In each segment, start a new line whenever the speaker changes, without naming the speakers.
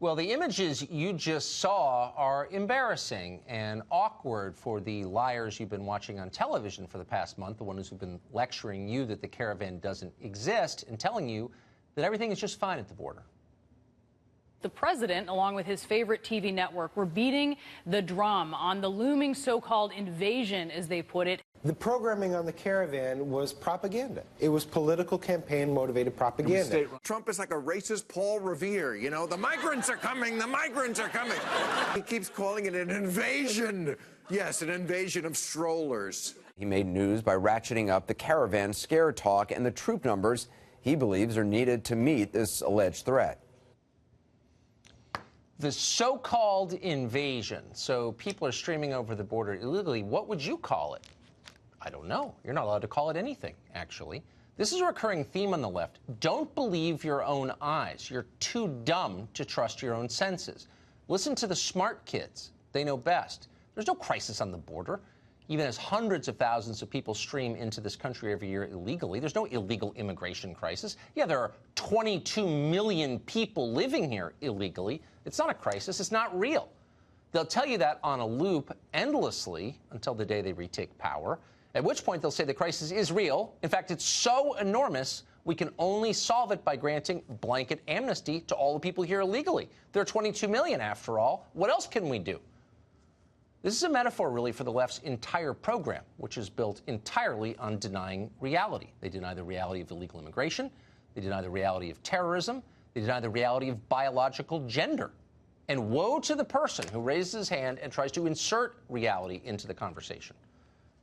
Well, the images you just saw are embarrassing and awkward for the liars you've been watching on television for the past month, the ones who've been lecturing you that the caravan doesn't exist and telling you that everything is just fine at the border.
The president, along with his favorite TV network, were beating the drum on the looming so-called invasion, as they put it.
The programming on the caravan was propaganda. It was political campaign-motivated propaganda.
Trump is like a racist Paul Revere, you know, the migrants are coming, the migrants are coming. He keeps calling it an invasion. Yes, an invasion of strollers.
He made news by ratcheting up the caravan scare talk and the troop numbers he believes are needed to meet this alleged threat.
The so-called invasion. So people are streaming over the border illegally. What would you call it? I don't know. You're not allowed to call it anything, actually. This is a recurring theme on the left. Don't believe your own eyes. You're too dumb to trust your own senses. Listen to the smart kids. They know best. There's no crisis on the border. Even as hundreds of thousands of people stream into this country every year illegally, there's no illegal immigration crisis. Yeah, there are 22 million people living here illegally. It's not a crisis. It's not real. They'll tell you that on a loop endlessly until the day they retake power, at which point they'll say the crisis is real. In fact, it's so enormous, we can only solve it by granting blanket amnesty to all the people here illegally. There are 22 million, after all. What else can we do? This is a metaphor, really, for the left's entire program, which is built entirely on denying reality. They deny the reality of illegal immigration. They deny the reality of terrorism. They deny the reality of biological gender. And woe to the person who raises his hand and tries to insert reality into the conversation.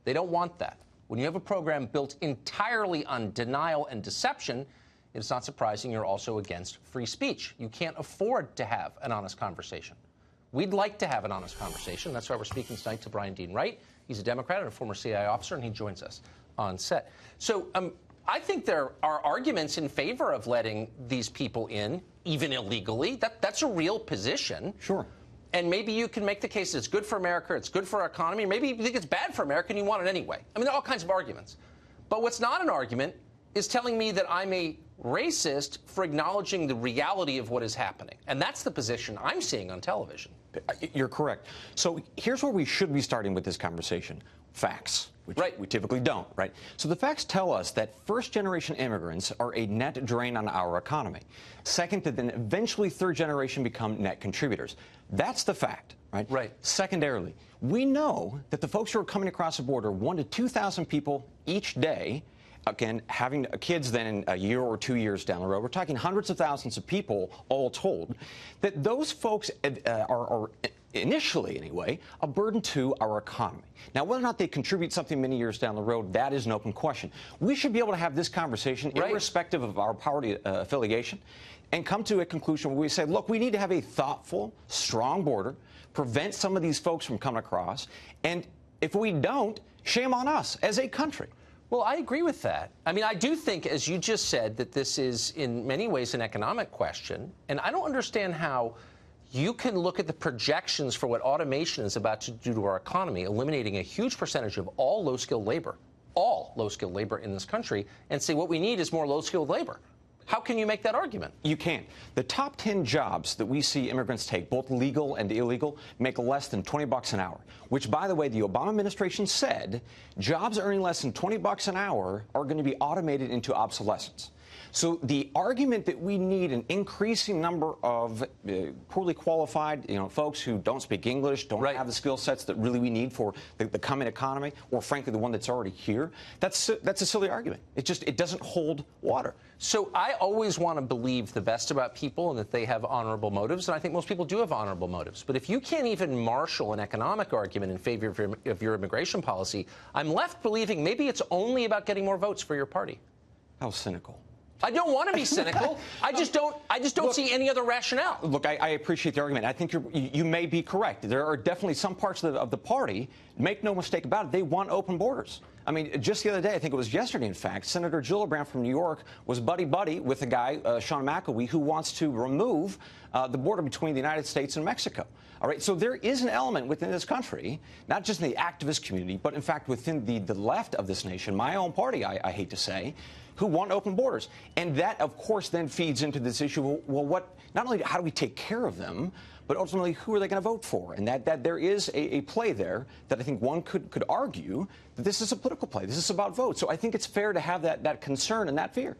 They don't want that. When you have a program built entirely on denial and deception, it's not surprising you're also against free speech. You can't afford to have an honest conversation. We'd like to have an honest conversation. That's why we're speaking tonight to Bryan Dean Wright. He's a Democrat and a former CIA officer, and he joins us on set. So I think there are arguments in favor of letting these people in, even illegally. That's a real position.
Sure.
And maybe you can make the case that it's good for America, it's good for our economy, or maybe you think it's bad for America and you want it anyway. I mean, there are all kinds of arguments. But what's not an argument is telling me that I'm a racist for acknowledging the reality of what is happening. And that's the position I'm seeing on television.
You're correct. So here's where we should be starting with this conversation. Facts, which we typically don't, right? So the facts tell us that first-generation immigrants are a net drain on our economy. Second, that then eventually third-generation become net contributors. That's the fact, right?
Right.
Secondarily, we know that the folks who are coming across the border, 1,000 to 2,000 people each day, again, having kids then in a year or 2 years down the road, we're talking hundreds of thousands of people all told, that those folks are initially, anyway, a burden to our economy. Now, whether or not they contribute something many years down the road, that is an open question. We should be able to have this conversation, irrespective of our party affiliation, and come to a conclusion where we say, look, we need to have a thoughtful, strong border, prevent some of these folks from coming across, and if we don't, shame on us as a country.
Well, I agree with that. I mean, I do think, as you just said, that this is in many ways an economic question. And I don't understand how you can look at the projections for what automation is about to do to our economy, eliminating a huge percentage of all low-skilled labor in this country, and say what we need is more low-skilled labor. How can you make that argument?
You can't. The top 10 jobs that we see immigrants take, both legal and illegal, make less than $20 an hour, which, by the way, the Obama administration said jobs earning less than $20 an hour are going to be automated into obsolescence. So the argument that we need an increasing number of poorly qualified, folks who don't speak English, don't have the skill sets that really we need for the coming economy, or frankly the one that's already here, that's a silly argument. It doesn't hold water.
So I always want to believe the best about people and that they have honorable motives, and I think most people do have honorable motives. But if you can't even marshal an economic argument in favor of your immigration policy, I'm left believing maybe it's only about getting more votes for your party.
How cynical.
I don't want to be cynical. I just don't see any other rationale.
Look, I appreciate the argument. I think you may be correct. There are definitely some parts of the party, make no mistake about it, they want open borders. I mean, just the other day, I think it was yesterday, in fact, Senator Gillibrand from New York was buddy-buddy with a guy, Sean McElwee, who wants to remove the border between the United States and Mexico. All right, so there is an element within this country, not just in the activist community, but in fact within the left of this nation, my own party, I hate to say, who want open borders. And that, of course, then feeds into this issue, well, not only how do we take care of them, but ultimately, who are they going to vote for? And that there is a play there that I think one could argue that this is a political play. This is about votes. So I think it's fair to have that concern and that fear.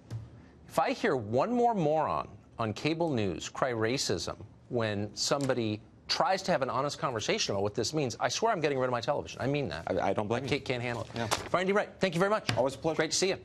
If I hear one more moron on cable news cry racism when somebody tries to have an honest conversation about what this means, I swear I'm getting rid of my television. I mean that.
I don't blame you.
Can't handle it.
Yeah.
Bryan Dean Wright, thank you very much.
Always a pleasure.
Great to see you.